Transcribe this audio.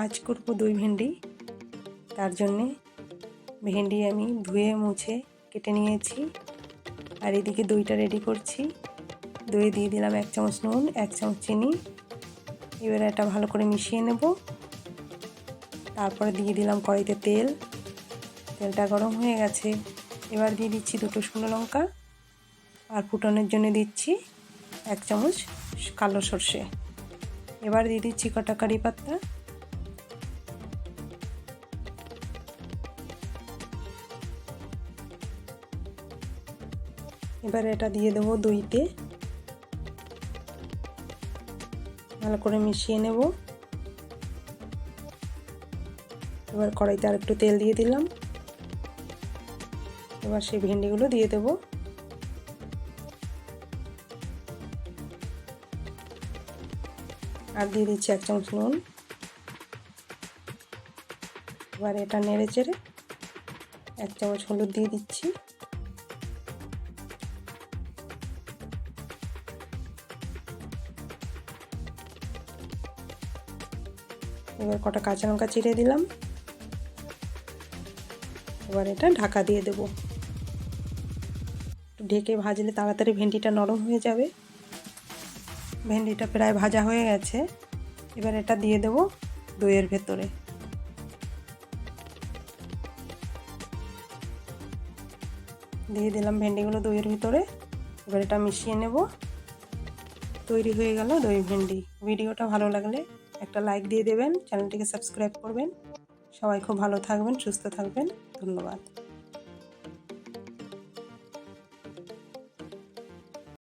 আজ করব দই ভেন্ডি। তার জন্যে ভেন্ডি আমি ধুয়ে মুছে কেটে নিয়েছি, আর এদিকে দইটা রেডি করছি। দই দিয়ে দিলাম 1 চামচ নুন, 1 চামচ চিনি। এবার এটা ভালো করে মিশিয়ে নেব। তারপরে দিয়ে দিলাম কড়াইতে তেল। তেলটা গরম হয়ে গেছে। এবার দিয়ে দিচ্ছি 2টো শুকনো লঙ্কা, আর ফুটনের জন্য দিচ্ছি 1 চামচ কালো সর্ষে। এবার দিয়ে দিচ্ছি কটা কারি পাতা। এবার এটা দিয়ে দেবো দইতে, ভালো করে মিশিয়ে নেব। এবার কড়াইতে আর একটু তেল দিয়ে দিলাম। এবার সেই ভেন্ডিগুলো দিয়ে দেব। আর দিয়ে দিচ্ছি 1 চামচ নুন। এবার এটা নেড়ে চেড়ে 1 চামচ হলুদ দিয়ে দিচ্ছি। এবার কটা কাঁচা লঙ্কা চিড়ে দিলাম। এবার এটা ঢাকা দিয়ে দেব। ঢেকে ভাজলে তাড়াতাড়ি ভেন্ডিটা নরম হয়ে যাবে। ভেন্ডিটা প্রায় ভাজা হয়ে গেছে। এবার এটা দিয়ে দেব দইয়ের ভেতরে। দিয়ে দিলাম ভেন্ডিগুলো দইয়ের ভিতরে। এবার এটা মিশিয়ে নেব। তৈরি হয়ে গেল দই ভেন্ডি। ভিডিওটা ভালো লাগলে একটা লাইক দিয়ে দেবেন, চ্যানেলটিকে সাবস্ক্রাইব করবেন। সবাই খুব ভালো থাকবেন, সুস্থ থাকবেন। ধন্যবাদ।